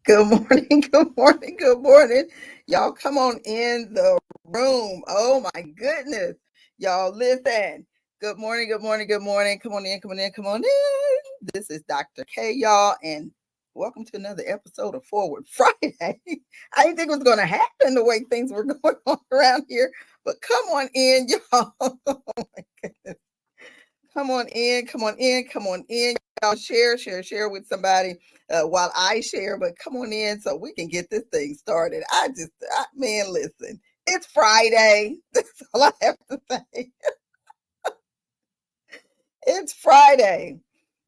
Good morning, good morning, good morning. Y'all come on in the room. Oh my goodness. Y'all listen. Good morning, good morning, good morning. Come on in, come on in, come on in. This is Dr. K, y'all, and welcome to another episode of Forward Friday. I didn't think it was going to happen the way things were going on around here, but come on in, y'all. Oh my goodness. Come on in, come on in, come on in. Y'all share with somebody while I share, but come on in so we can get this thing started. Man, listen, it's Friday. That's all I have to say. It's Friday.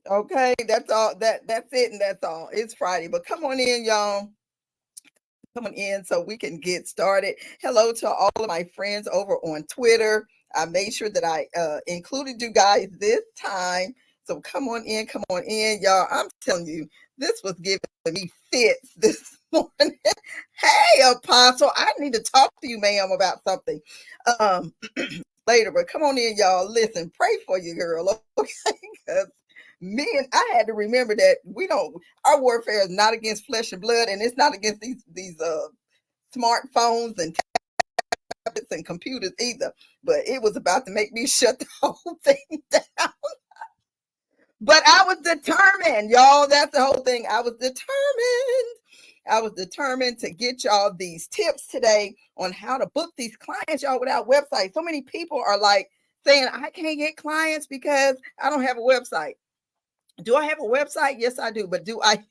Okay, that's all. That's it, and that's all. It's Friday, but come on in, y'all. Come on in so we can get started. Hello to all of my friends over on Twitter. I made sure that I included you guys this time. So come on in, y'all. I'm telling you, this was giving me fits this morning. Hey, Apostle, I need to talk to you, ma'am, about something later. But come on in, y'all. Listen, pray for you, girl. Okay, because me and I had to remember that our warfare is not against flesh and blood, and it's not against these smartphones and tablets and computers either. But it was about to make me shut the whole thing down. But I was determined, y'all. That's the whole thing. I was determined. I was determined to get y'all these tips today on how to book these clients, y'all, without websites. So many people are like saying, I can't get clients because I don't have a website. Do I have a website? Yes, I do. But do I?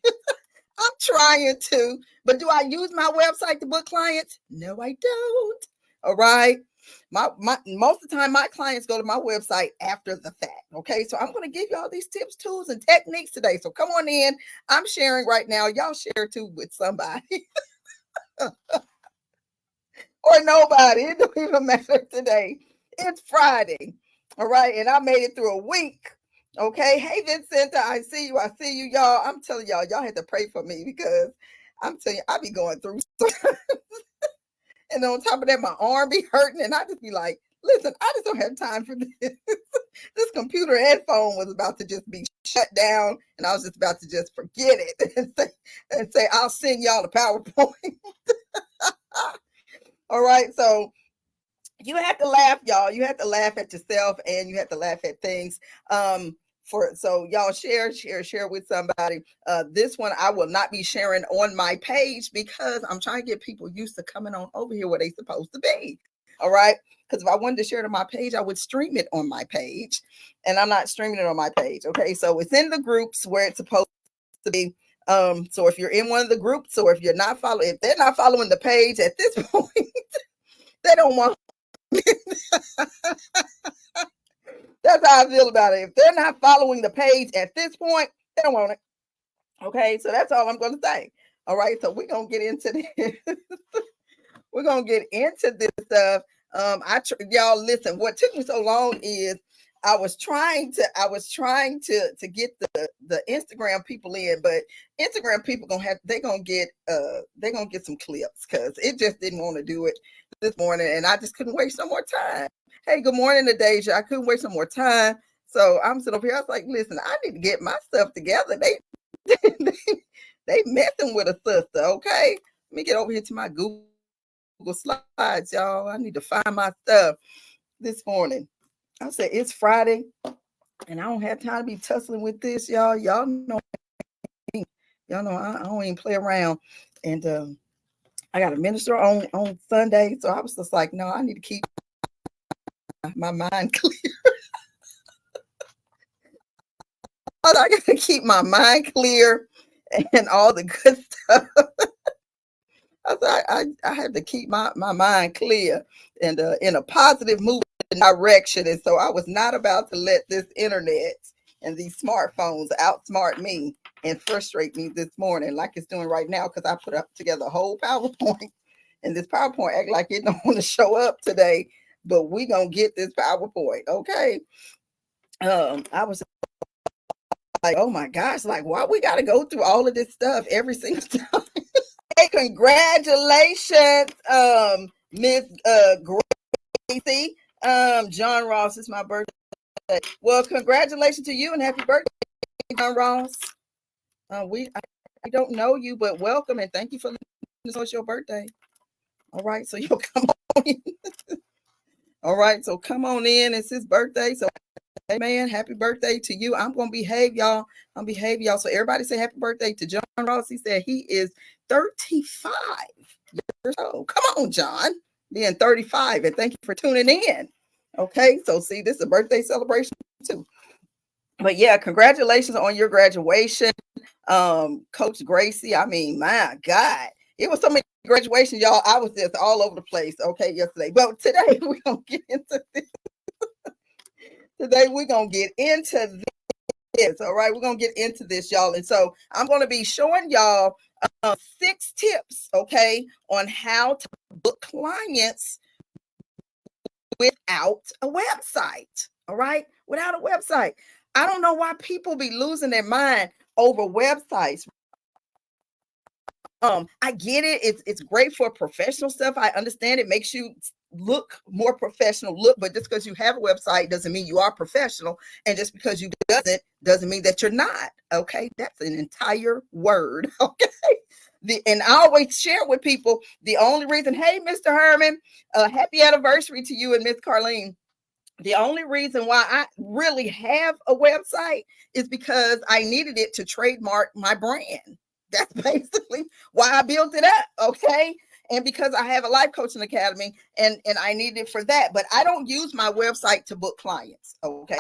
I'm trying to. But do I use my website to book clients? No, I don't. All right. My most of the time, my clients go to my website after the fact. Okay. So I'm going to give y'all these tips, tools, and techniques today. So come on in. I'm sharing right now. Y'all share too with somebody or nobody. It don't even matter today. It's Friday. All right. And I made it through a week. Okay. Hey, Vincenta, I see you. I see you, y'all. I'm telling y'all had to pray for me because I'm telling you, I be going through. And on top of that, my arm be hurting. And I just be like, listen, I just don't have time for this. This computer and phone was about to just be shut down. And I was just about to just forget it and say I'll send y'all the PowerPoint. All right. So you have to laugh, y'all. You have to laugh at yourself and you have to laugh at things. So y'all share with somebody. This one I will not be sharing on my page because I'm trying to get people used to coming on over here where they supposed to be. All right. Because if I wanted to share it on my page, I would stream it on my page. And I'm not streaming it on my page. Okay. So it's in the groups where it's supposed to be. So if you're in one of the groups or if they're not following the page at this point, they don't want. That's how I feel about it. If they're not following the page at this point, they don't want it. Okay, so that's all I'm going to say. All right, so we're going to get into this. We're going to get into this stuff. Y'all listen, what took me so long is I was trying to get the Instagram people in, but Instagram people they're gonna get some clips because it just didn't want to do it this morning, and I just couldn't waste no more time. Hey, good morning, Adasia. I couldn't waste no more time, so I'm sitting over here. I was like, listen, I need to get my stuff together. They messing with a sister. Okay, let me get over here to my Google Slides, y'all. I need to find my stuff this morning. I said it's Friday, and I don't have time to be tussling with this, y'all. Y'all know I don't even play around, and I got a minister on Sunday, so I was just like, no, I need to keep my mind clear. I got to keep my mind clear and all the good stuff. I had to keep my mind clear and in a positive movement direction. And so I was not about to let this internet and these smartphones outsmart me and frustrate me this morning like it's doing right now because I put up together a whole PowerPoint. And this PowerPoint act like it don't want to show up today, but we gonna get this PowerPoint, okay? I was like, oh my gosh, like why we gotta go through all of this stuff every single time? Hey, congratulations, Miss Gracie. John Ross, is my birthday. Well, congratulations to you and happy birthday, John Ross. I don't know you, but welcome and thank you for listening. It's your birthday. All right, so you'll come on in. All right, so come on in. It's his birthday. So, hey, man, happy birthday to you. I'm going to behave, y'all. So everybody say happy birthday to John Ross. He said he is 35 years old. Come on, John. Being 35. And thank you for tuning in. Okay, so see, this is a birthday celebration too. But yeah, congratulations on your graduation, Coach Gracie. I mean, my God, it was so many graduations, y'all. I was just all over the place, okay, yesterday. But today we're gonna get into this. Today we're gonna get into this. All right, we're gonna get into this, y'all. And so I'm gonna be showing y'all 6 tips, okay, on how to book clients without a website. All right, without a website. I don't know why people be losing their mind over websites. I get it. It's great for professional stuff. I understand it makes you look more professional. But just because you have a website doesn't mean you are professional. And just because you doesn't mean that you're not. Okay, that's an entire word. Okay. And I always share with people the only reason. Hey, Mr. Herman, happy anniversary to you and Miss Carlene. The only reason why I really have a website is because I needed it to trademark my brand. That's basically why I built it up, okay? And because I have a life coaching academy and I need it for that. But I don't use my website to book clients, okay?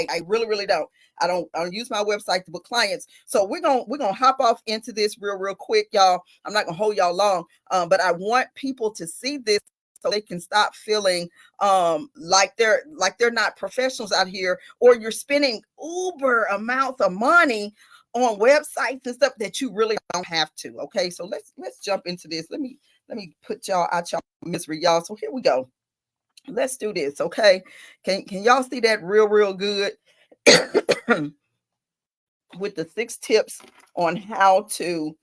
I really don't. I don't use my website to book clients. So we're gonna hop off into this real quick, y'all. I'm not gonna hold y'all long, but I want people to see this so they can stop feeling like they're not professionals out here, or you're spending uber amounts of money on websites and stuff that you really don't have to. Okay, so let's jump into this. Let me put y'all out y'all misery, y'all. So here we go. Let's do this. Okay, can y'all see that real good? With the 6 tips on how to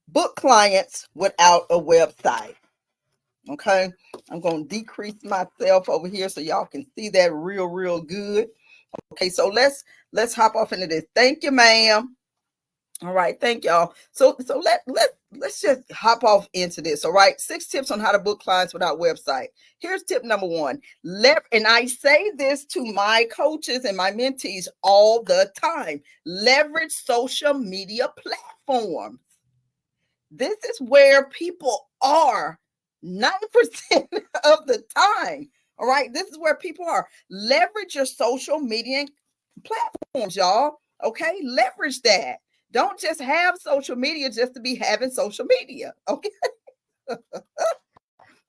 book clients without a website. Okay, I'm going to decrease myself over here so y'all can see that real good. Okay, so let's hop off into this. Thank you, ma'am. All right, thank y'all. So let's just hop off into this. All right, 6 tips on how to book clients without website. Here's tip number 1. And I say this to my coaches and my mentees all the time. Leverage social media platforms. This is where people are 90% of the time. All right, this is where people are. Leverage your social media platforms, y'all. Okay, leverage that. Don't just have social media just to be having social media. Okay.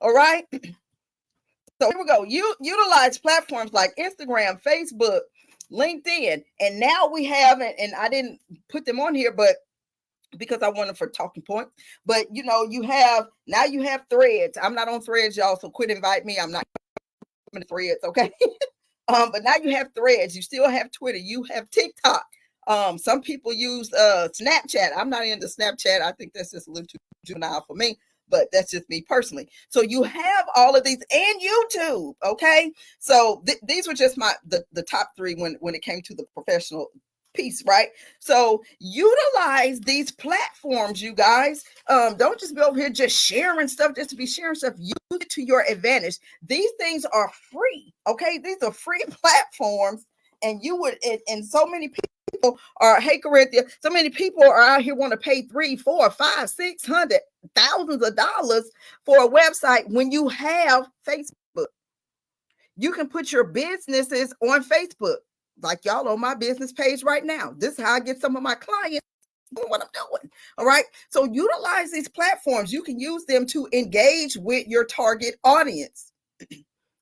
All right. So here we go. You utilize platforms like Instagram, Facebook, LinkedIn, and now we have, and I didn't put them on here, but because I want them for talking points. But you have Threads. I'm not on Threads, y'all. So quit inviting me. I'm not on Threads, okay? But now you have Threads. You still have Twitter. You have TikTok. Some people use Snapchat. I'm not into Snapchat. I think that's just a little too juvenile for me, but that's just me personally. So you have all of these, and YouTube. Okay, so these were just the top 3 when it came to the professional piece, right? So utilize these platforms, you guys. Don't just be over here just sharing stuff just to be sharing stuff. Use it to your advantage. These things are free. Okay, these are free platforms, and you would and so many people are, hey Corinthia, so many people are out here want to pay 3, 4, 5, 600 thousands of dollars for a website when you have Facebook. You can put your businesses on Facebook. Like y'all on my business page right now. This is how I get some of my clients doing what I'm doing. All right. So utilize these platforms. You can use them to engage with your target audience,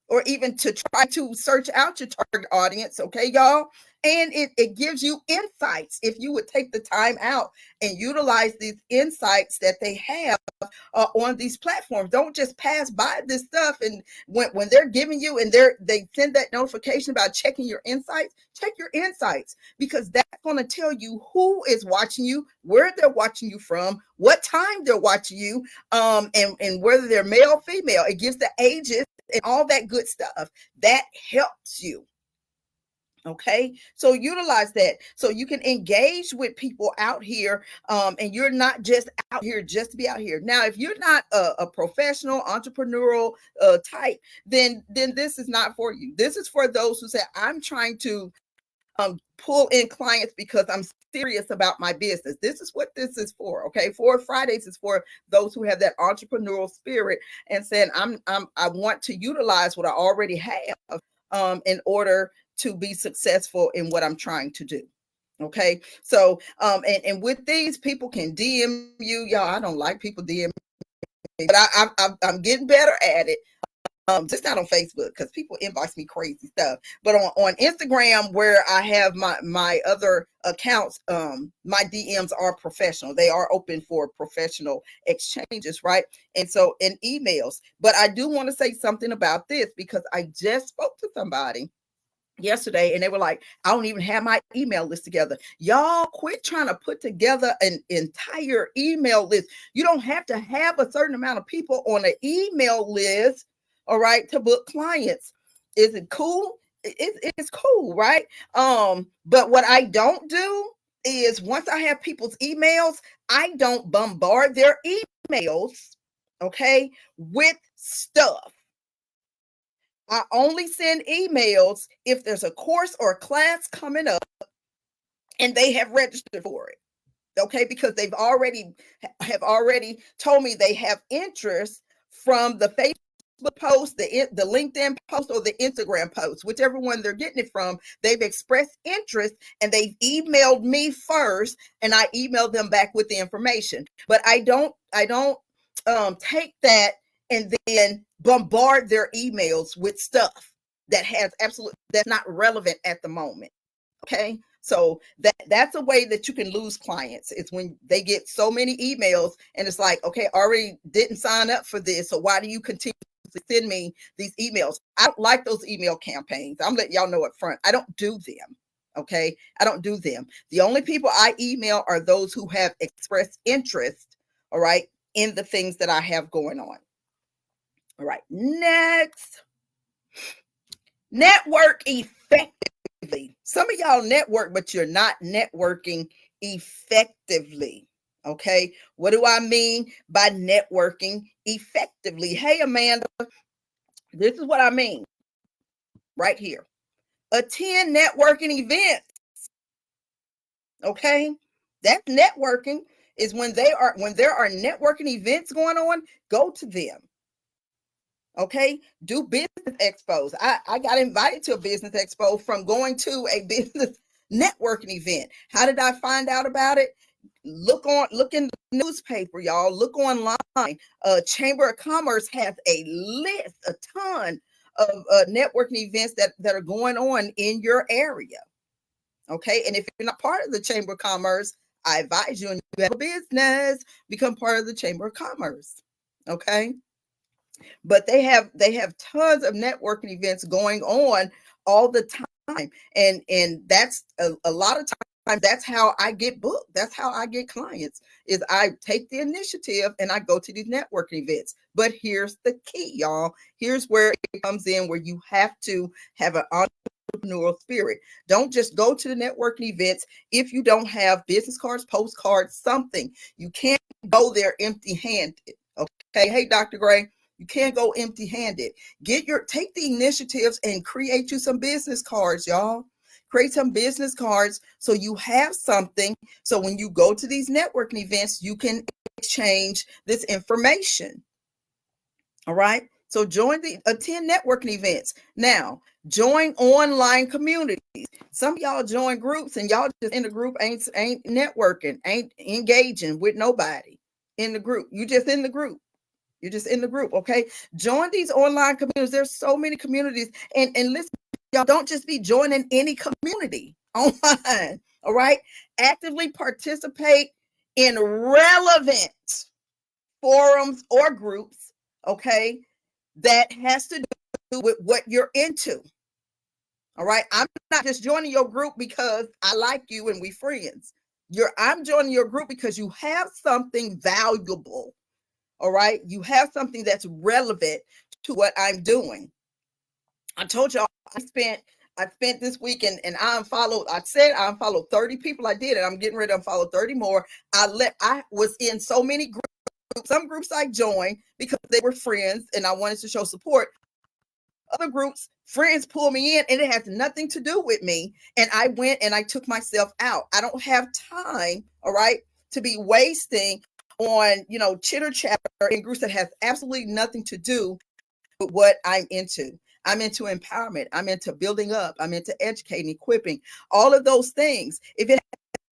or even to try to search out your target audience. Okay, y'all. And it gives you insights if you would take the time out and utilize these insights that they have on these platforms. Don't just pass by this stuff. And when they're giving you and they send that notification about checking your insights, check your insights, because that's going to tell you who is watching you, where they're watching you from, what time they're watching you, and whether they're male, female. It gives the ages and all that good stuff. That helps you. Okay, so utilize that so you can engage with people out here, and you're not just out here just to be out here. Now, if you're not a professional entrepreneurial type, then this is not for you. This is for those who say, I'm trying to pull in clients because I'm serious about my business. This is what this is for. Okay, for Fridays is for those who have that entrepreneurial spirit and saying, I want to utilize what I already have in order to be successful in what I'm trying to do. Okay, so and with these, people can DM you, y'all. I don't like people DM me, but I'm getting better at it. Just not on Facebook because people inbox me crazy stuff, but on Instagram, where I have my other accounts, my DMs are professional. They are open for professional exchanges, right? And so in emails. But I do want to say something about this because I just spoke to somebody yesterday and they were like, I don't even have my email list together. Y'all quit trying to put together an entire email list. You don't have to have a certain amount of people on an email list, all right, to book clients. Is it cool? It's cool, right? But what I don't do is once I have people's emails, I don't bombard their emails, okay, with stuff. I only send emails if there's a course or a class coming up and they have registered for it. Okay, because they've already told me they have interest from the Facebook post, the LinkedIn post, or the Instagram post, whichever one they're getting it from. They've expressed interest and they've emailed me first, and I emailed them back with the information. But I don't take that and then bombard their emails with stuff that's not relevant at the moment. Okay, so that's a way that you can lose clients. It's when they get so many emails and it's like, okay, I already didn't sign up for this, so why do you continue to send me these emails? I don't like those email campaigns. I'm letting y'all know up front, I don't do them. Okay, I don't do them. The only people I email are those who have expressed interest, all right, in the things that I have going on. All right, next, network effectively. Some of y'all network, but you're not networking effectively. Okay, what do I mean by networking effectively? Hey, Amanda, this is what I mean right here. Attend networking events. Okay, that's networking. Is when there are networking events going on, go to them. Okay, do business expos. I got invited to a business expo from going to a business networking event. How did I find out about it? Look in the newspaper, y'all. Look online. Chamber of Commerce has a list, a ton of networking events that are going on in your area. Okay, and if you're not part of the Chamber of Commerce, I advise you, and you have a business, become part of the Chamber of Commerce. Okay. But they have tons of networking events going on all the time, and that's a lot of times that's how I get booked. That's how I get clients, is I take the initiative and I go to these networking events. But here's the key, y'all. Here's where it comes in, where you have to have an entrepreneurial spirit. Don't just go to the networking events if you don't have business cards, postcards, something. You can't go there empty-handed. Okay, hey, Dr. Gray, you can't go empty-handed. Take the initiatives and create you some business cards, y'all. Create some business cards so you have something. So when you go to these networking events, you can exchange this information. All right. So attend networking events. Now, join online communities. Some of y'all join groups and y'all just in the group ain't networking, ain't engaging with nobody in the group. You just in the group. You're just in the group, okay? Join these online communities. There's so many communities. And listen, y'all, don't just be joining any community online, all right? Actively participate in relevant forums or groups, okay, that has to do with what you're into, all right? I'm not just joining your group because I like you and we friends. I'm joining your group because you have something valuable. All right. You have something that's relevant to what I'm doing. I told y'all I spent I spent this week and I unfollowed. I said I unfollowed 30 people. I did it. I'm getting ready to unfollow 30 more. I was in so many groups. Some groups I joined because they were friends and I wanted to show support. Other groups, friends pull me in and it has nothing to do with me. And I went and I took myself out. I don't have time, all right, to be wasting on, chitter chatter in groups that has absolutely nothing to do with what I'm into. I'm into empowerment. I'm into building up. I'm into educating, equipping, all of those things. If it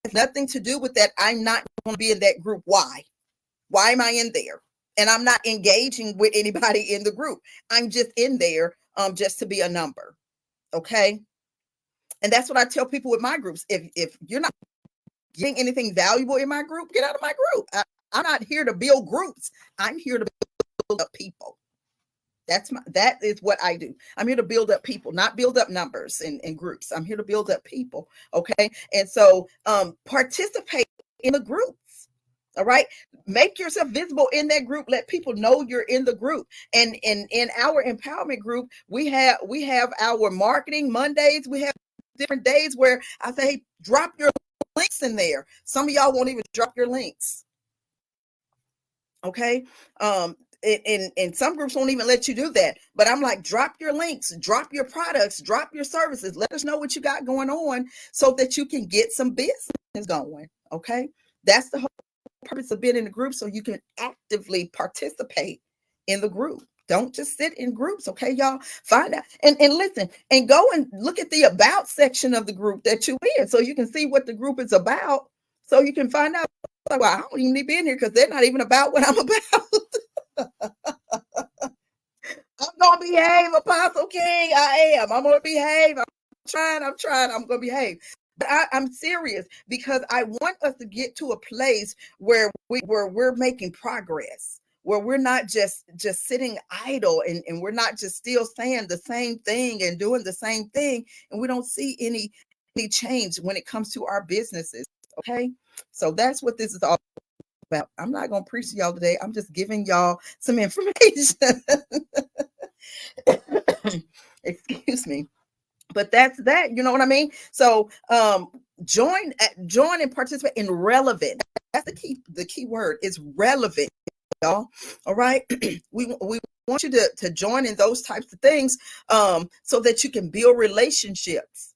has nothing to do with that, I'm not going to be in that group. Why? Why am I in there? And I'm not engaging with anybody in the group. I'm just in there just to be a number. Okay. And that's what I tell people with my groups. If you're not getting anything valuable in my group, get out of my group. I'm not here to build groups. I'm here to build up people. That is what I do. I'm here to build up people, not build up numbers in groups. I'm here to build up people. Okay. And so participate in the groups. All right. Make yourself visible in that group. Let people know you're in the group. And in our empowerment group, we have our marketing Mondays. We have different days where I say, hey, drop your links in there. Some of y'all won't even drop your links. Okay. And some groups won't even let you do that. But I'm like, drop your links, drop your products, drop your services. Let us know what you got going on so that you can get some business going. Okay. That's the whole purpose of being in the group, so you can actively participate in the group. Don't just sit in groups. Okay, y'all. Find out and listen and go and look at the about section of the group that you're in so you can see what the group is about. So you can find out, like, well, I don't even need to be in here because they're not even about what I'm about. I'm gonna behave, Apostle King. I am. I'm gonna behave. I'm trying. I'm gonna behave. But I'm serious because I want us to get to a place where we're making progress, where we're not just sitting idle and we're not just still saying the same thing and doing the same thing, and we don't see any change when it comes to our businesses. Okay, so that's what this is all about. I'm not gonna preach to y'all today. I'm just giving y'all some information. Excuse me. But that's that, you know what I mean? So join and participate in relevant. That's the key word is relevant, y'all. All right. we want you to join in those types of things so that you can build relationships.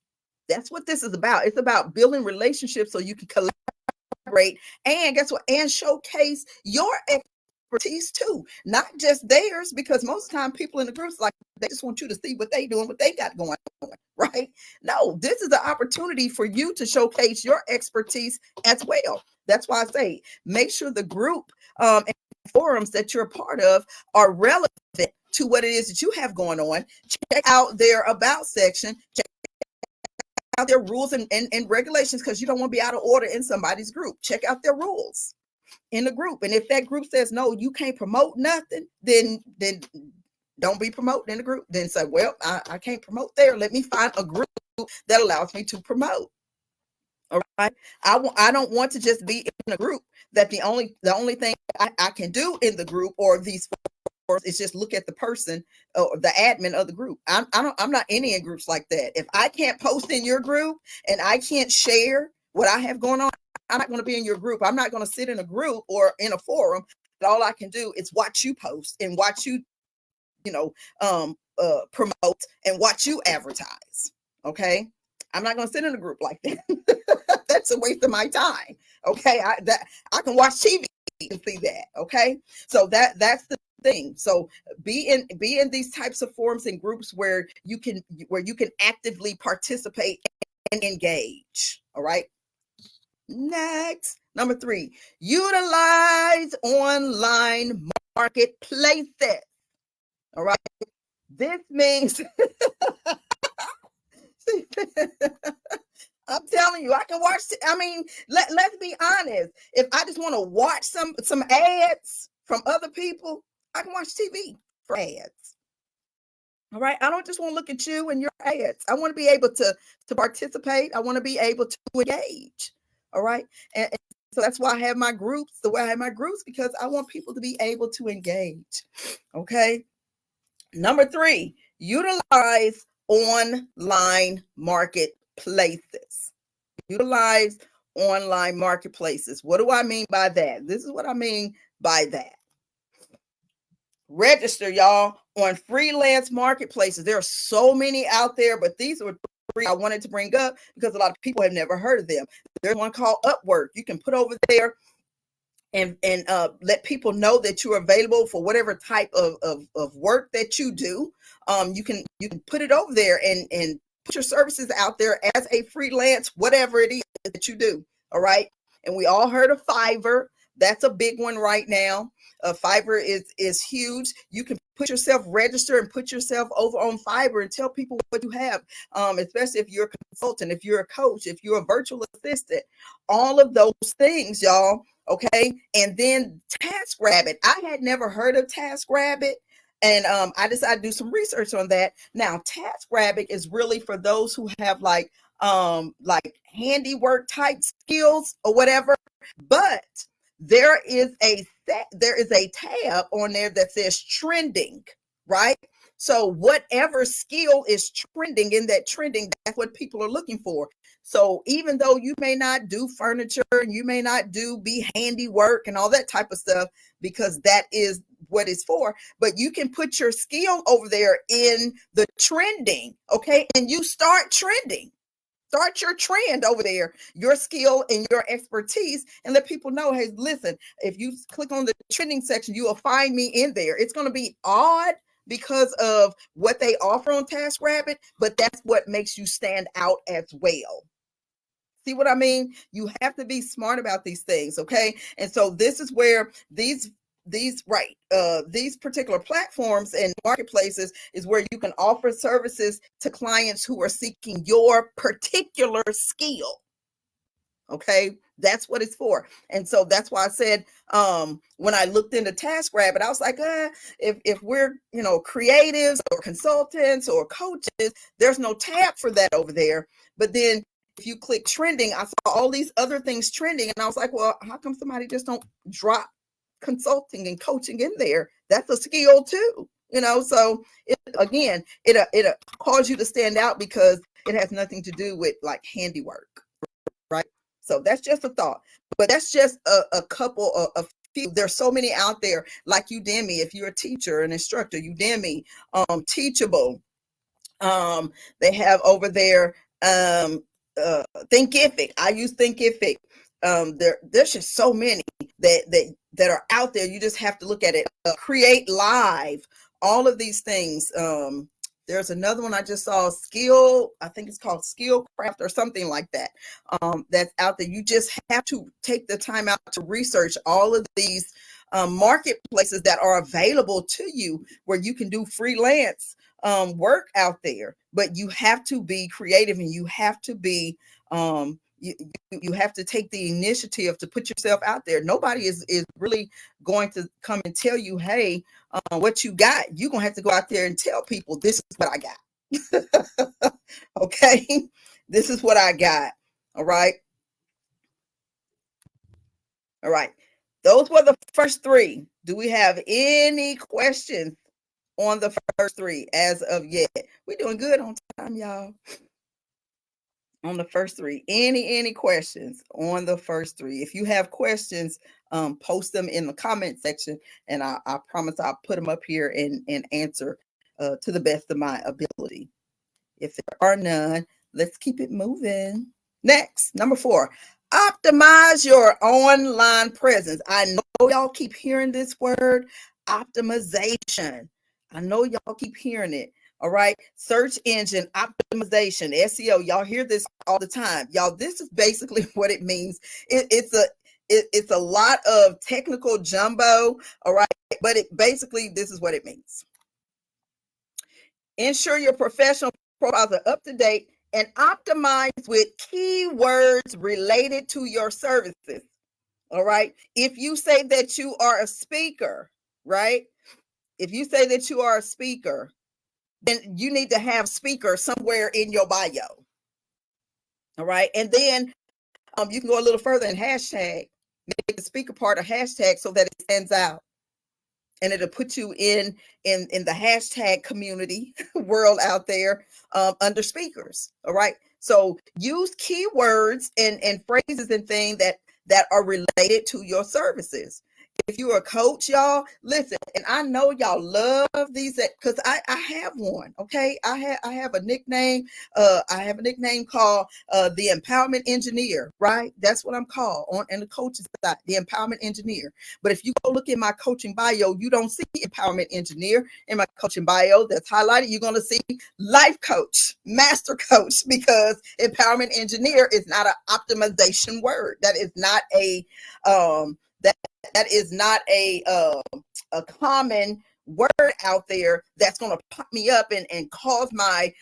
That's what this is about. It's about building relationships so you can collaborate and guess what? And showcase your expertise too, not just theirs, because most of the time people in the groups like they just want you to see what they doing, what they got going on, right? No, this is an opportunity for you to showcase your expertise as well. That's why I say make sure the group and forums that you're a part of are relevant to what it is that you have going on. Check out their about section. Check out their rules and regulations, because you don't want to be out of order in somebody's group. Check out their rules in the group. And if that group says, no, you can't promote nothing, then don't be promoting in the group. Then say, well, I can't promote there. Let me find a group that allows me to promote. All right. I don't want to just be in a group that the only thing I can do in the group or these is just look at the person or the admin of the group. I'm not any in groups like that. If I can't post in your group and I can't share what I have going on, I'm not going to be in your group. I'm not going to sit in a group or in a forum. But all I can do is watch you post and watch you, promote and watch you advertise. Okay. I'm not going to sit in a group like that. That's a waste of my time. Okay. I can watch TV and see that. Okay. So that's the thing. So be in these types of forums and groups where you can actively participate and engage. All right. Next, number 3, utilize online marketplaces. All right. This means I'm telling you, I can watch. Let's be honest. If I just want to watch some ads from other people, I can watch TV for ads. All right. I don't just want to look at you and your ads. I want to be able to participate. I want to be able to engage. All right. And so that's why I have my groups the way I have my groups, because I want people to be able to engage. Okay. Number 3, utilize online marketplaces. Utilize online marketplaces. What do I mean by that? This is what I mean by that. Register, y'all, on freelance marketplaces. There are so many out there, but these are three I wanted to bring up because a lot of people have never heard of them. There's one called Upwork. You can put over there and let people know that you're available for whatever type of work that you do. You can put it over there and put your services out there as a freelance, whatever it is that you do. All right. And we all heard of Fiverr. That's a big one right now. Fiverr is huge. You can put yourself, register and put yourself over on Fiverr and tell people what you have, especially if you're a consultant, if you're a coach, if you're a virtual assistant, all of those things, y'all. Okay. And then TaskRabbit. I had never heard of TaskRabbit. And I decided to do some research on that. Now, TaskRabbit is really for those who have like handiwork type skills or whatever. But there is a tab on there that says trending, right? So whatever skill is trending in that trending, that's what people are looking for. So even though you may not do furniture and you may not be handiwork and all that type of stuff, because that is what it's for, but you can put your skill over there in the trending, okay? And you start trending. Start your trend over there, your skill and your expertise, and let people know, hey, listen, if you click on the trending section, you will find me in there. It's going to be odd because of what they offer on TaskRabbit, but that's what makes you stand out as well. See what I mean? You have to be smart about these things, okay? And so this is where these particular platforms and marketplaces is where you can offer services to clients who are seeking your particular skill. Okay, that's what it's for. And so that's why I said, when I looked into TaskRabbit, I was like, if we're creatives or consultants or coaches, there's no tab for that over there. But then if you click trending, I saw all these other things trending, and I was like, well, how come somebody just don't drop consulting and coaching in there? That's a skill too, so it calls you to stand out because it has nothing to do with like handiwork, right? So that's just a thought, but that's just a couple of few. There's so many out there, like Udemy. If you're a teacher, an instructor, Udemy, Teachable, they have over there Thinkific. I use Thinkific. There's just so many that are out there. You just have to look at it. Create Live, all of these things. There's another one I just saw, I think it's called Skillcraft or something like that. That's out there. You just have to take the time out to research all of these marketplaces that are available to you, where you can do freelance work out there. But you have to be creative, and you have to be you have to take the initiative to put yourself out there. Nobody is really going to come and tell you, hey, what you got. You're gonna have to go out there and tell people, this is what I got. Okay, this is what I got. All right. Those were the first three. Do we have any questions on the first three as of yet? We're doing good on time, y'all. On the first three, any questions on the first three? If you have questions, post them in the comment section, and I promise I'll put them up here and answer to the best of my ability. If there are none, let's keep it moving. Next, number 4, optimize your online presence. I know y'all keep hearing this word, optimization. I know y'all keep hearing it. All right. Search engine optimization, SEO. Y'all hear this all the time. Y'all, this is basically what it means. It's a lot of technical jumbo. All right. But this is what it means. Ensure your professional profiles are up to date and optimized with keywords related to your services. All right. If you say that you are a speaker, right? If you say that you are a speaker, then you need to have speaker somewhere in your bio. All right. And then you can go a little further and hashtag, make the speaker part a hashtag so that it stands out. and it'll put you in the hashtag community world out there, under speakers. All right. So use keywords and phrases and things that are related to your services. If you're a coach, y'all, listen, and I know y'all love these because I have one. Okay. I have a nickname. I have a nickname called the Empowerment Engineer, right? That's what I'm called on in the coaching side, the Empowerment Engineer. But if you go look at my coaching bio, you don't see Empowerment Engineer in my coaching bio that's highlighted. You're going to see Life Coach, Master Coach, because Empowerment Engineer is not an optimization word. That is not a that is not a common word out there that's going to pop me up and cause my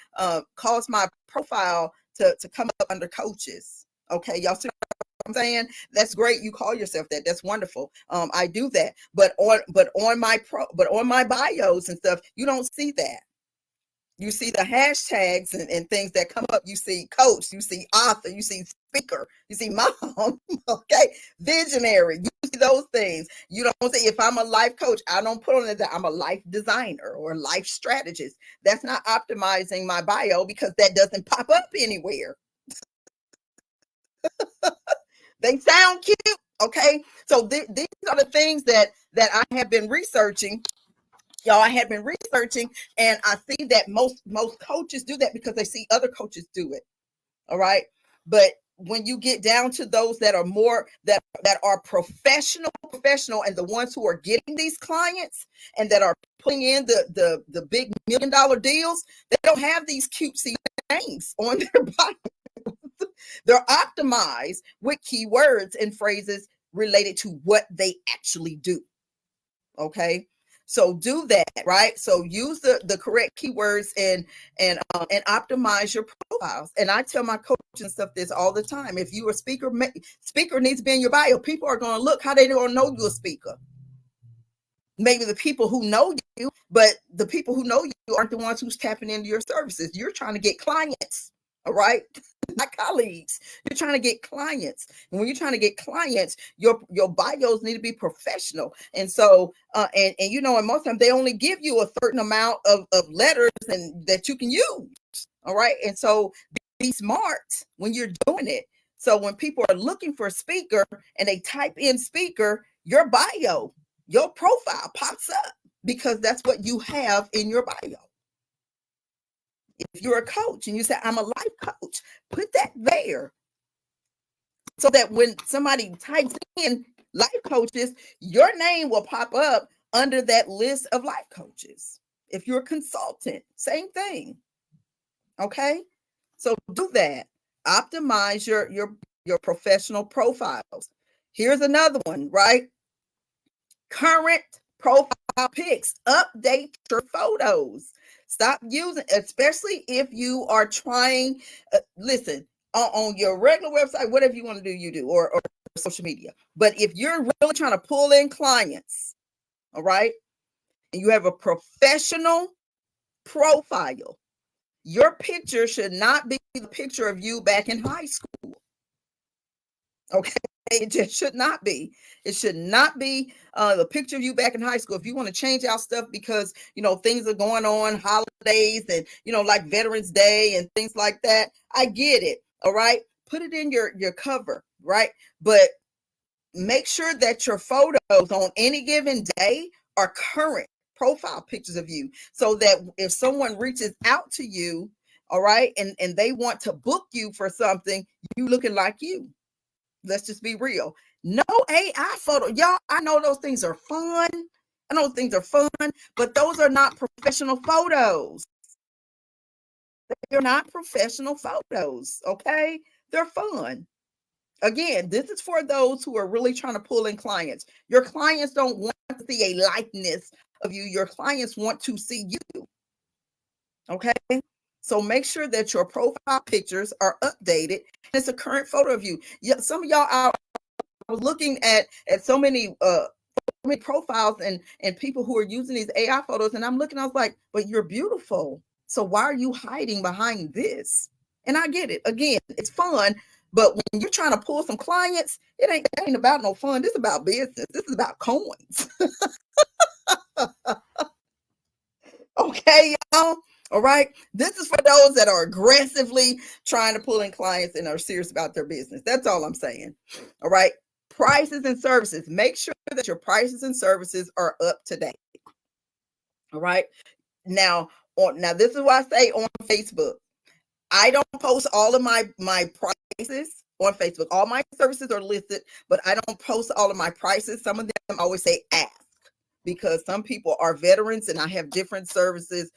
profile to come up under coaches. Okay, y'all see what I'm saying? That's great. You call yourself that. That's wonderful. I do that, but on my bios and stuff, you don't see that. You see the hashtags and things that come up. You see coach, you see author, you see speaker, you see mom, okay, visionary. You see those things. You don't say, if I'm a life coach, I don't put on it that I'm a life designer or life strategist. That's not optimizing my bio because that doesn't pop up anywhere. They sound cute, okay? So these are the things that I have been researching. Y'all, I have been researching, and I see that most coaches do that because they see other coaches do it. All right. But when you get down to those that are more that are professional, and the ones who are getting these clients and that are putting in the big $1 million deals, they don't have these cutesy names on their bio. They're optimized with keywords and phrases related to what they actually do. Okay. So do that, right? So use the correct keywords and optimize your profiles. And I tell my coaches and stuff this all the time. If you a speaker needs to be in your bio. People are going to look. How they don't know you're a speaker? Maybe the people who know you, but the people who know you aren't the ones who's tapping into your services. You're trying to get clients, all right? Not colleagues. You're trying to get clients. And when you're trying to get clients, your bios need to be professional. And so, and and most times they only give you a certain amount of letters and that you can use. All right. And so be smart when you're doing it. So when people are looking for a speaker and they type in speaker, your bio, your profile pops up because that's what you have in your bio. If you're a coach and you say, I'm a life coach, put that there so that when somebody types in life coaches, your name will pop up under that list of life coaches. If you're a consultant, same thing. Okay. So do that. Optimize your professional profiles. Here's another one, right? Current profile pics. Update your photos. Stop using, especially if you are trying, listen, on your regular website, whatever you want to do, you do, or social media. But if you're really trying to pull in clients, all right, and you have a professional profile, your picture should not be the picture of you back in high school. Okay. It just should not be. It should not be the picture of you back in high school. If you want to change out stuff because, things are going on, holidays and, like Veterans Day and things like that, I get it. All right. Put it in your cover. Right. But make sure that your photos on any given day are current profile pictures of you so that if someone reaches out to you, all right, and they want to book you for something, you looking like you. Let's just be real. No AI photo. Y'all, I know those things are fun. I know things are fun, but those are not professional photos. They're not professional photos, okay? They're fun. Again, this is for those who are really trying to pull in clients. Your clients don't want to see a likeness of you. Your clients want to see you, okay? So make sure that your profile pictures are updated. It's a current photo of you. Yeah, some of y'all are. I was looking at so many profiles and people who are using these AI photos, and I'm looking, I was like, but you're beautiful. So why are you hiding behind this? And I get it. Again, it's fun, but when you're trying to pull some clients, it ain't about no fun. This is about business. This is about coins. Okay, y'all. All right. This is for those that are aggressively trying to pull in clients and are serious about their business. That's all I'm saying. All right. Prices and services. Make sure that your prices and services are up to date. All right. Now, this is why I say on Facebook, I don't post all of my prices on Facebook. All my services are listed, but I don't post all of my prices. Some of them always say ask, because some people are veterans and I have different services,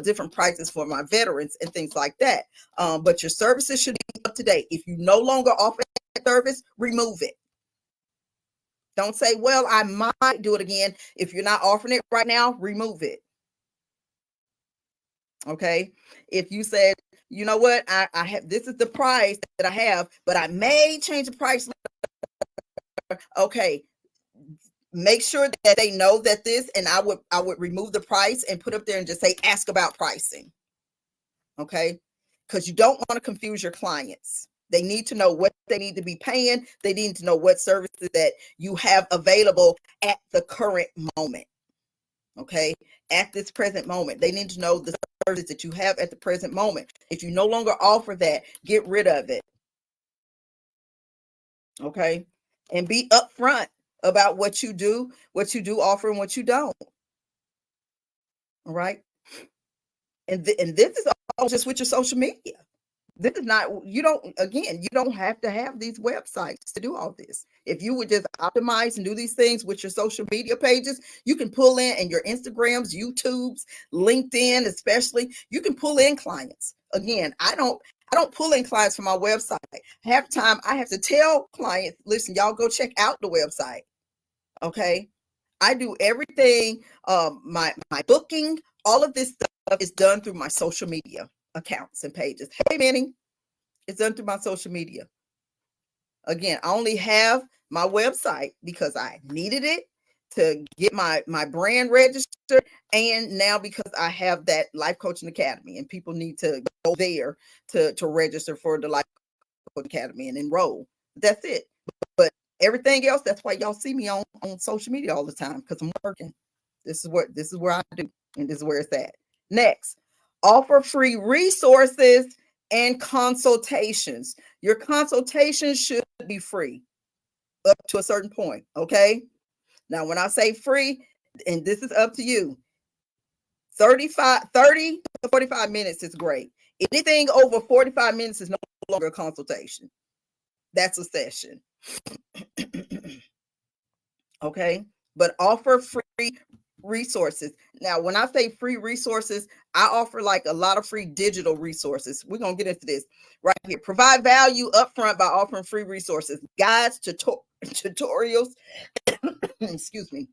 different prices for my veterans and things like that. But your services should be up to date. If you no longer offer that service, remove it. Don't say, well, I might do it again. If you're not offering it right now, remove it. Okay. If you said, you know what, I have, this is the price that I have, but I may change the price. Okay. Make sure that they know that this, and I would remove the price and put up there and just say, ask about pricing. Okay. Because you don't want to confuse your clients. They need to know what they need to be paying. They need to know what services that you have available at the current moment. Okay. At this present moment, they need to know the services that you have at the present moment. If you no longer offer that, get rid of it. Okay. And be upfront about what you do offer and what you don't. All right. And this is all just with your social media. This is not, you don't have to have these websites to do all this. If you would just optimize and do these things with your social media pages, you can pull in, and your Instagrams, YouTubes, LinkedIn, especially, you can pull in clients. Again, I don't pull in clients from my website. Half the time I have to tell clients, listen, y'all go check out the website. Okay. I do everything, my booking, all of this stuff is done through my social media accounts and pages. Hey, Manny, it's done through my social media. Again, I only have my website because I needed it to get my brand registered, and now because I have that Life Coaching Academy, and people need to go there to register for the Life Coaching Academy and enroll. That's it. But everything else, that's why y'all see me on social media all the time, because I'm working. This is where I do, and this is where it's at. Next, offer free resources and consultations. Your consultations should be free up to a certain point. Okay. Now, when I say free, and this is up to you, 30 to 45 minutes is great. Anything over 45 minutes is no longer a consultation. That's a session. Okay. But offer free resources. Now, when I say free resources, I offer like a lot of free digital resources. We're going to get into this right here. Provide value upfront by offering free resources, guides, tutorials, excuse me,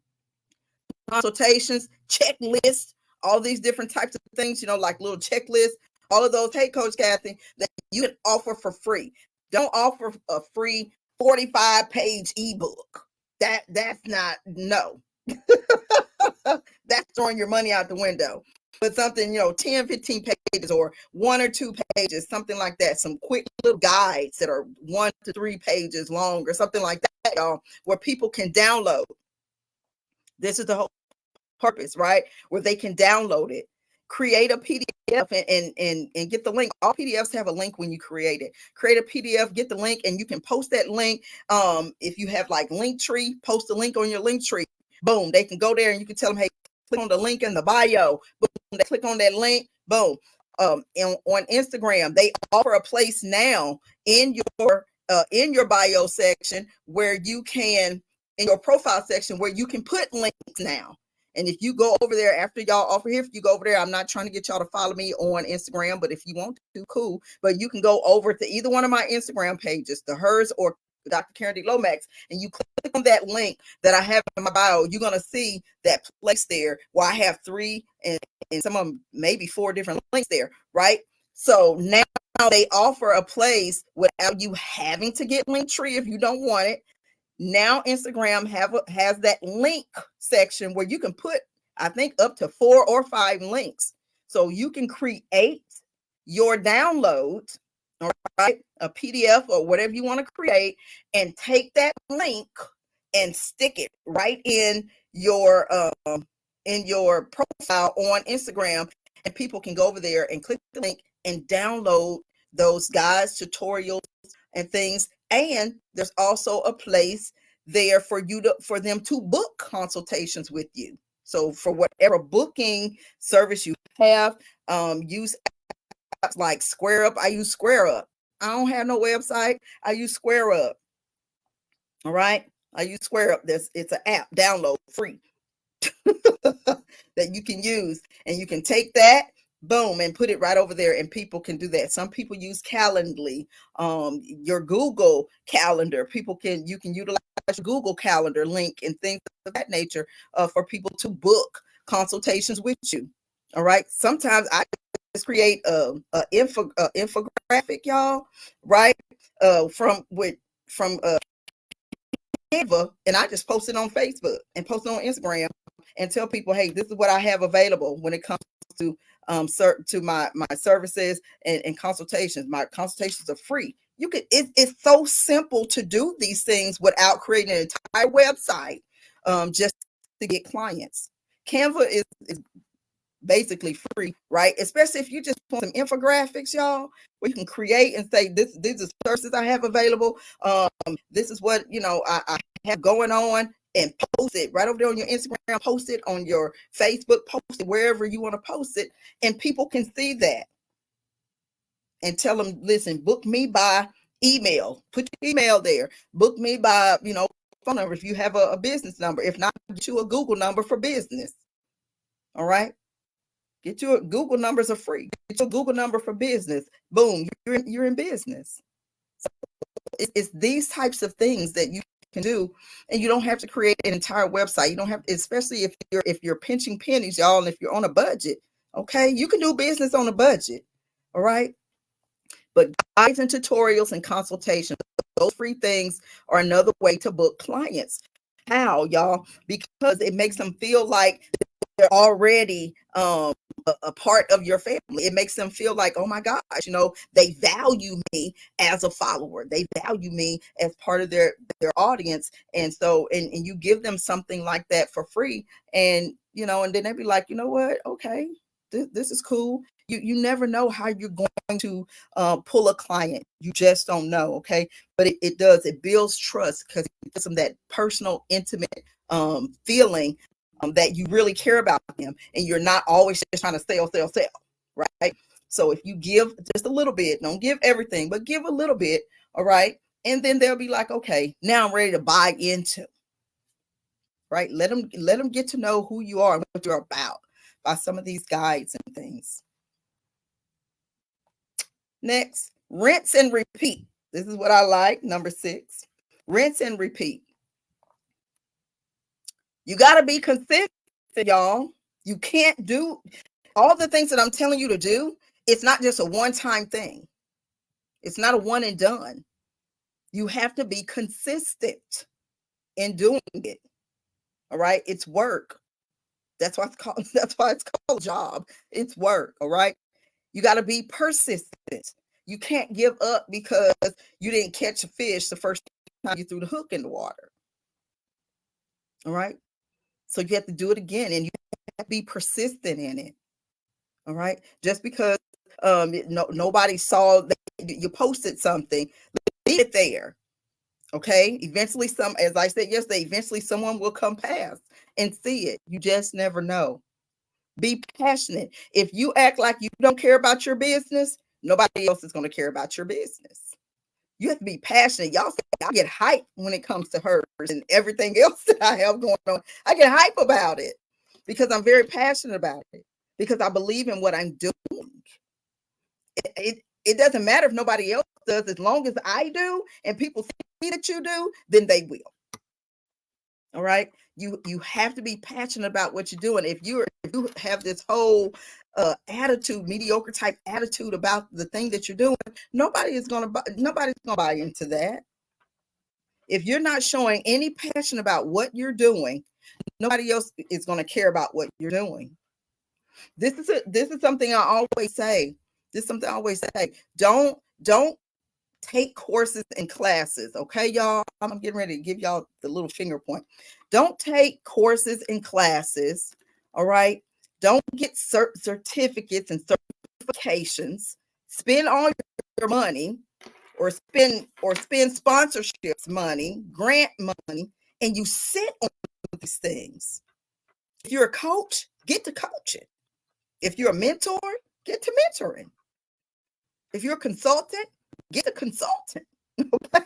consultations, checklists, all these different types of things, like little checklists, all of those. Hey, Coach Kathy, that you can offer for free. Don't offer a free 45-page ebook. That's not, no. That's throwing your money out the window. But something, 10, 15 pages or 1 or 2 pages, something like that. Some quick little guides that are 1 to 3 pages long or something like that, y'all, where people can download. This is the whole purpose, right? Where they can download it. Create a PDF and get the link. All PDFs have a link when you create it. Create a PDF, get the link, and you can post that link. If you have like Linktree, post a link on your Linktree. Boom, they can go there and you can tell them, hey, click on the link in the bio. Boom, they click on that link. Boom. And on Instagram, they offer a place now in your bio section where you can, in your profile section, where you can put links now. And if you go over there after y'all offer here, if you go over there, I'm not trying to get y'all to follow me on Instagram, but if you want to, cool. But you can go over to either one of my Instagram pages, the hers or Dr. Karen D. Lomax, and you click on that link that I have in my bio. You're going to see that place there where I have 3 and some of them maybe 4 different links there, right? So now they offer a place without you having to get Linktree if you don't want it. Now Instagram has that link section where you can put, I think, up to 4 or 5 links. So you can create your download, all right, a PDF or whatever you want to create, and take that link and stick it right in your profile on Instagram. and people can go over there and click the link and download those guides, tutorials, and things. And there's also a place there for them to book consultations with you. So for whatever booking service you have, use apps like Square Up. I use Square Up. I don't have no website. I use Square Up. All right. I use Square Up. It's an app, download free that you can use, and you can take that, boom, and put it right over there, and people can do that. Some people use Calendly, your Google Calendar. You can utilize your Google Calendar link and things of that nature for people to book consultations with you. All right. Sometimes I just create a infographic, y'all, right? From Canva, and I just post it on Facebook and post it on Instagram and tell people, hey, this is what I have available when it comes to my services and consultations. My consultations are free. It's so simple to do these things without creating an entire website just to get clients. Canva is basically free, right? Especially if you just want some infographics, y'all, where you can create and say, these are services I have available. This is what, I have going on, and post it right over there on your Instagram, post it on your Facebook, post it wherever you want to post it, and people can see that and tell them, listen, book me by email, put your email there, book me by, phone number if you have a business number. If not, get you a Google number for business. All right. Get your Google numbers are free. Get your Google number for business. Boom, you're in business. So it's these types of things that you can do, and you don't have to create an entire website. You don't have, especially if you're pinching pennies, y'all, and if you're on a budget. Okay, you can do business on a budget. All right, but guides and tutorials and consultations, those free things are another way to book clients. How, y'all? Because it makes them feel like they're already a part of your family. It makes them feel like, oh my gosh, they value me as a follower. They value me as part of their audience. And so, and you give them something like that for free, and and then they'd be like, you know what? Okay, this is cool. You never know how you're going to pull a client. You just don't know. Okay, but it does. It builds trust because it gives them that personal, intimate feeling. That you really care about them, and you're not always just trying to sell, right? So if you give just a little bit, don't give everything, but give a little bit, all right? And then they'll be like, okay, now I'm ready to buy into, right? Let them get to know who you are and what you're about by some of these guides and things. Next, rinse and repeat. This is what I like. Number 6, rinse and repeat. You got to be consistent, y'all. You can't do all the things that I'm telling you to do. It's not just a one-time thing. It's not a one and done. You have to be consistent in doing it. All right. It's work. That's why it's called a job. It's work. All right. You got to be persistent. You can't give up because you didn't catch a fish the first time you threw the hook in the water. All right. So you have to do it again, and you have to be persistent in it. All right. Just because nobody saw that you posted something, leave it there. Okay. Eventually, as I said yesterday, eventually someone will come past and see it. You just never know. Be passionate. If you act like you don't care about your business, nobody else is going to care about your business. You have to be passionate. Y'all say I get hype when it comes to hers and everything else that I have going on. I get hype about it because I'm very passionate about it, because I believe in what I'm doing. It doesn't matter if nobody else does. As long as I do and people see that you do, then they will. All right. You have to be passionate about what you're doing. If you have this whole attitude, mediocre type attitude about the thing that you're doing, nobody's gonna buy into that. If you're not showing any passion about what you're doing, nobody else is going to care about what you're doing. This is something I always say. Don't take courses and classes. Okay, y'all. I'm getting ready to give y'all the little finger point. Don't take courses and classes. All right. Don't get certificates and certifications. Spend all your money or spend sponsorships money, grant money, and you sit on these things. If you're a coach, get to coaching. If you're a mentor, get to mentoring. If you're a consultant, get a consultant. Okay?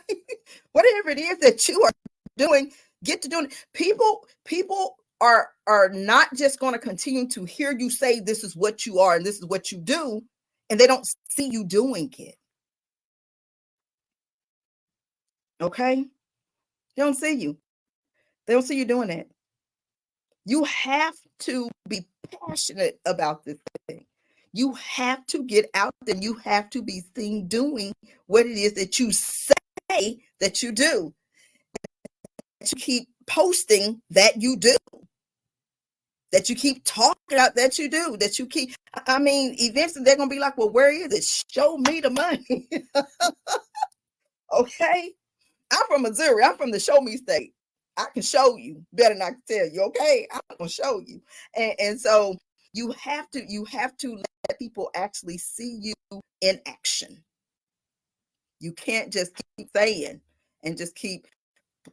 Whatever it is that you are doing, get to doing it. People are not just going to continue to hear you say this is what you are and this is what you do, and they don't see you doing it. Okay? They don't see you. They don't see you doing it. You have to be passionate about this thing. You have to get out and you have to be seen doing what it is that you say that you do. That you keep posting that you do. That you keep talking about that you do. That you keep, I mean, eventually they're going to be like, well, where is it? Show me the money. Okay? I'm from Missouri. I'm from the show me state. I can show you better than I can tell you. Okay? I'm going to show you. And so you have to let people actually see you in action. You can't just keep saying and just keep,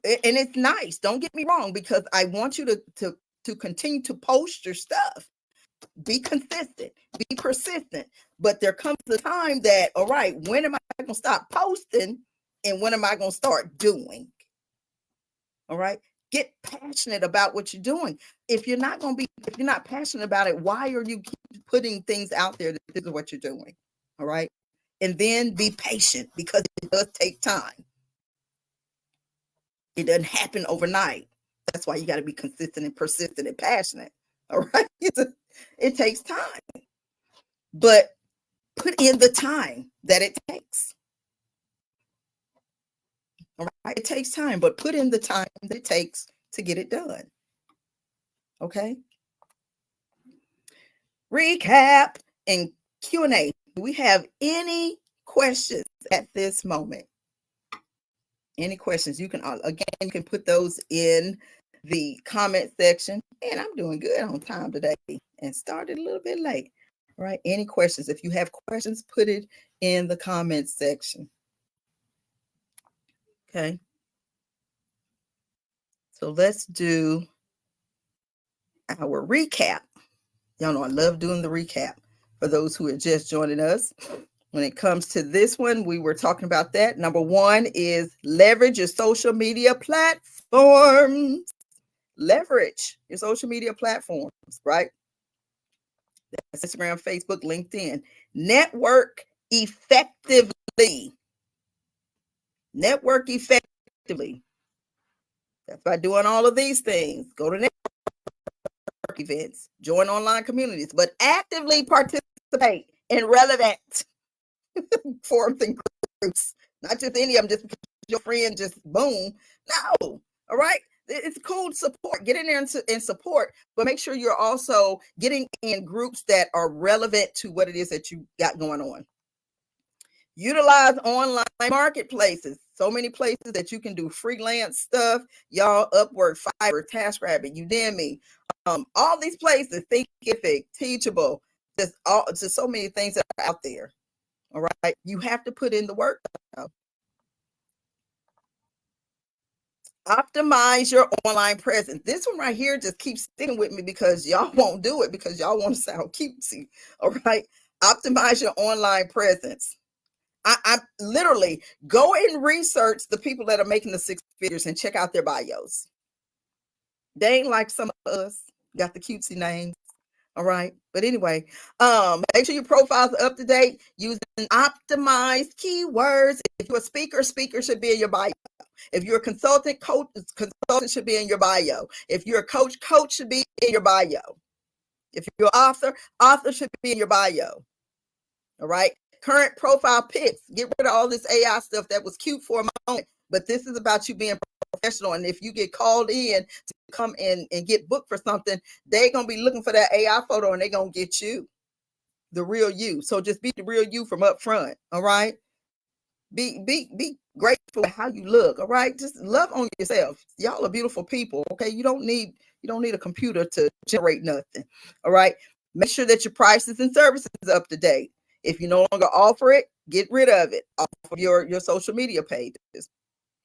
and it's nice. Don't get me wrong, because I want you to continue to post your stuff. Be consistent, be persistent. But there comes a time that, all right, when am I going to stop posting and when am I going to start doing? All right. Get passionate about what you're doing. If you're not passionate about it, why are you keep putting things out there that this is what you're doing? All right. And then be patient, because it does take time. It doesn't happen overnight. That's why you got to be consistent and persistent and passionate. All right. It takes time, but put in the time that it takes. All right. It takes time, but put in the time that it takes to get it done. Okay. Recap and Q&A. Do we have any questions at this moment? Any questions? You can, again, you can put those in the comment section. And I'm doing good on time today and started a little bit late. All right. Any questions? If you have questions, put it in the comment section. Okay. So let's do our recap. Y'all know I love doing the recap for those who are just joining us. When it comes to this one, we were talking about that. Number one is leverage your social media platforms. Leverage your social media platforms, right? That's Instagram, Facebook, LinkedIn. Network effectively. Network effectively. That's by doing all of these things. Go to network events, join online communities, but actively participate in relevant forums and groups. Not just any of them just because your friend just boom. No. All right. It's cool to support. Get in there and support, but make sure you're also getting in groups that are relevant to what it is that you got going on. Utilize online marketplaces. So many places that you can do freelance stuff. Y'all, Upwork, Fiverr, TaskRabbit, Udemy, all these places. Thinkific, Teachable. Just so many things that are out there. All right, you have to put in the work. Optimize your online presence. This one right here just keeps sticking with me because y'all won't do it because y'all want to sound cutesy. All right, optimize your online presence. I literally go and research the people that are making the six figures and check out their bios. They ain't like some of us got the cutesy names. All right. But anyway, make sure your profiles are up to date using optimized keywords. If you're a speaker should be in your bio. If you're a consultant should be in your bio. If you're a coach should be in your bio. If you're an author should be in your bio. All right. Current profile pics. Get rid of all this AI stuff that was cute for a moment, but this is about you being professional. And if you get called in to come in and get booked for something, they're going to be looking for that AI photo and they're going to get you, the real you. So just be the real you from up front. All right. Be grateful for how you look. All right, just love on yourself. Y'all are beautiful people. Okay, you don't need a computer to generate nothing. All right, make sure that your prices and services are up to date. If you no longer offer it, get rid of it off of your social media pages.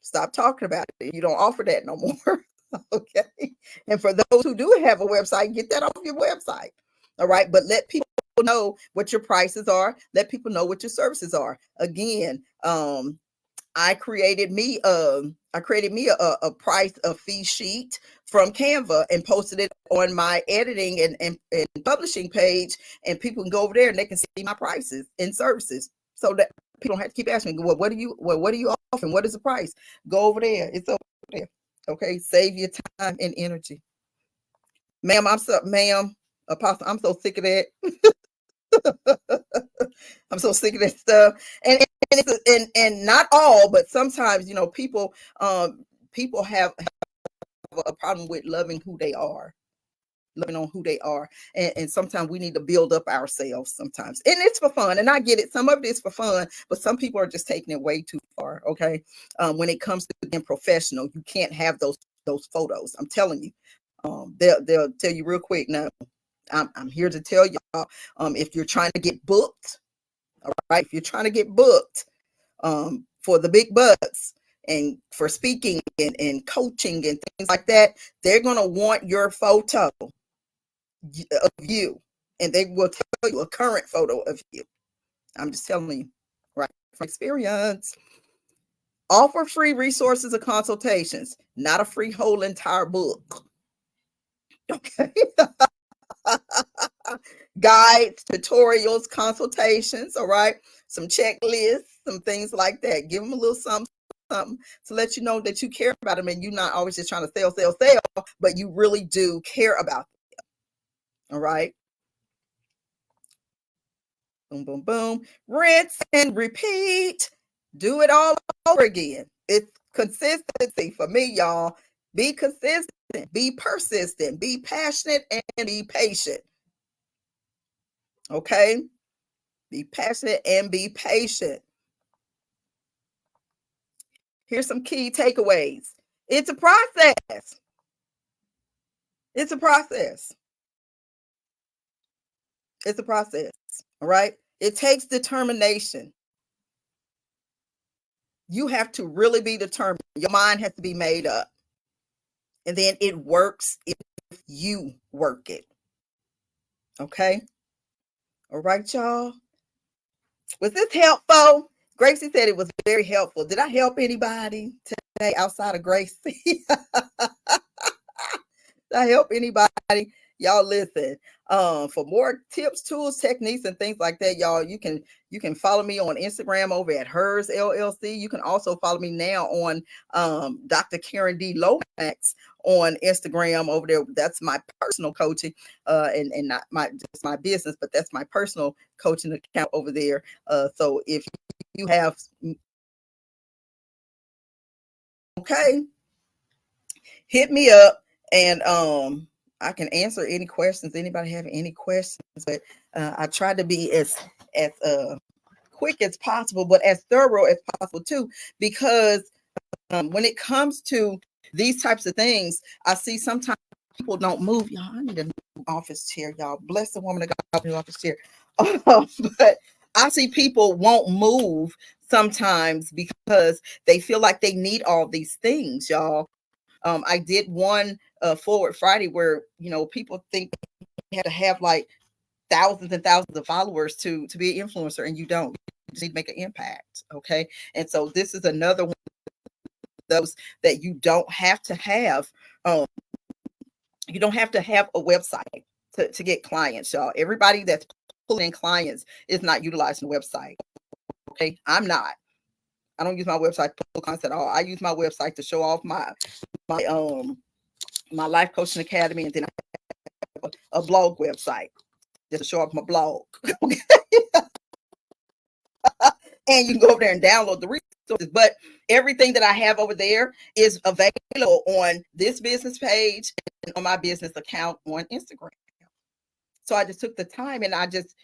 Stop talking about it. You don't offer that no more. Okay. And for those who do have a website, get that off your website. All right. But let people know what your prices are. Let people know what your services are. Again, I created me a price, a fee sheet from Canva and posted it on my editing and publishing page, and people can go over there and they can see my prices and services, so that people don't have to keep asking me, what do you offer and what is the price? Go over there. It's over there. Okay. Save your time and energy. Ma'am, Apostle, I'm so sick of that. I'm so sick of that stuff. And not all, but sometimes, people have a problem with loving who they are, loving on who they are. And sometimes we need to build up ourselves sometimes. And it's for fun. And I get it. Some of it is for fun, but some people are just taking it way too far. Okay. When it comes to being professional, you can't have those photos. I'm telling you. They'll tell you real quick. Now, I'm here to tell y'all, if you're trying to get booked, all right, if you're trying to get booked for the big bucks and for speaking and coaching and things like that, they're going to want your photo of you, and they will tell you a current photo of you. I'm just telling you, right, from experience. Offer free resources or consultations, not a free whole entire book. Okay. Guides, tutorials, consultations, all right, some checklists, some things like that. Give them a little something to let you know that you care about them, and you're not always just trying to sell, but you really do care about them. All right. Boom, boom, boom. Rinse and repeat. Do it all over again. It's consistency for me, y'all. Be consistent, be persistent, be passionate, and be patient. Okay? Be passionate and be patient. Here's some key takeaways. It's a process. It's a process. It's a process. All right? It takes determination. You have to really be determined. Your mind has to be made up. And then it works if you work it. Okay? All right, y'all. Was this helpful? Gracie said it was very helpful. Did I help anybody today outside of Gracie? Did I help anybody? Y'all listen. For more tips, tools, techniques, and things like that, y'all, you can follow me on Instagram over at Hers LLC. You can also follow me now on Dr. Karen D. Lomax on Instagram over there. That's my personal coaching, and not just my business, but that's my personal coaching account over there. So if you have, okay, hit me up, and I can answer any questions. Anybody have any questions? But I try to be as quick as possible, but as thorough as possible too, because when it comes to these types of things, I see sometimes people don't move. Y'all, I need a new office chair. Y'all, bless the woman that got a new office chair. But I see people won't move sometimes because they feel like they need all these things, y'all. I did one Forward Friday where, people think you have to have like thousands and thousands of followers to be an influencer, and you don't. You just need to make an impact. Okay. And so this is another one of those that you don't have to have. You don't have to have a website to get clients, y'all. Everybody that's pulling in clients is not utilizing the website. Okay. I don't use my website to pull clients at all. I use my website to show off my life coaching academy, and then I have a blog website just to show off my blog. Okay. And you can go over there and download the resources, but everything that I have over there is available on this business page and on my business account on Instagram. So I just took the time and I just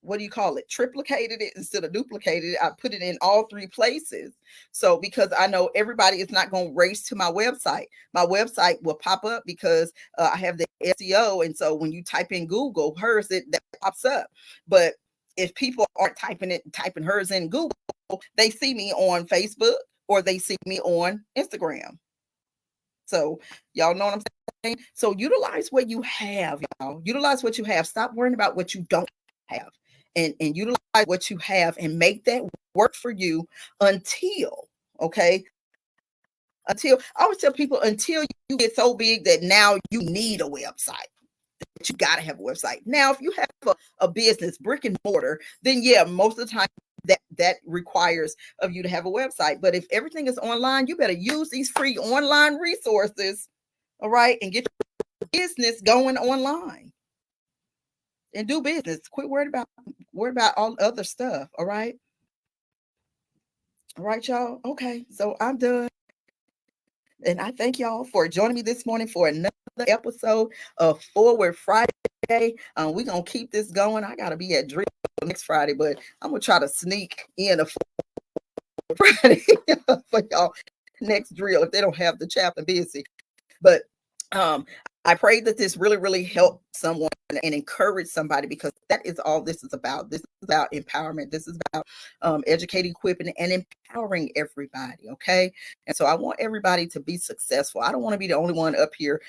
what do you call it? Triplicated it instead of duplicated it. I put it in all 3 places. So because I know everybody is not going to race to my website. My website will pop up because I have the SEO. And so when you type in Google, hers, that pops up. But if people aren't typing hers in Google, they see me on Facebook or they see me on Instagram. So y'all know what I'm saying? So utilize what you have, y'all. Utilize what you have. Stop worrying about what you don't have. And utilize what you have and make that work for you until, okay? Until I always tell people until you get so big that now you need a website. That you got to have a website. Now, if you have a business, brick and mortar, then yeah, most of the time that requires of you to have a website. But if everything is online, you better use these free online resources, all right, and get your business going online and do business. Quit worried about all other stuff, all right? All right, y'all. Okay, so I'm done. And I thank y'all for joining me this morning for another episode of Forward Friday. We're going to keep this going. I got to be at drill next Friday, but I'm going to try to sneak in a Forward Friday for y'all next drill if they don't have the chaplain busy. But I pray that this really, really helped someone and encourage somebody, because that is all this is about. This is about empowerment. This is about educating, equipping, and empowering everybody. Okay. And so I want everybody to be successful. I don't want to be the only one up here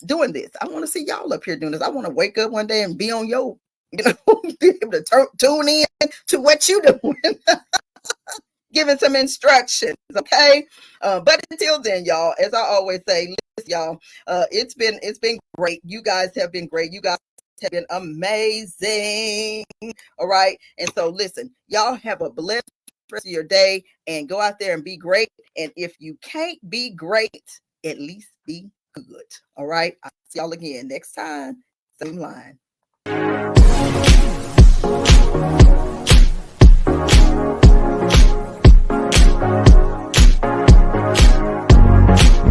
doing this. I want to see y'all up here doing this. I want to wake up one day and be on your, be able to tune in to what you're doing. Giving some instructions, okay? But until then, y'all, as I always say, listen, y'all, it's been great. You guys have been great. You guys have been amazing. All right. And so listen, y'all have a blessed rest of your day and go out there and be great. And if you can't be great, at least be good. All right. I'll see y'all again next time. Same line.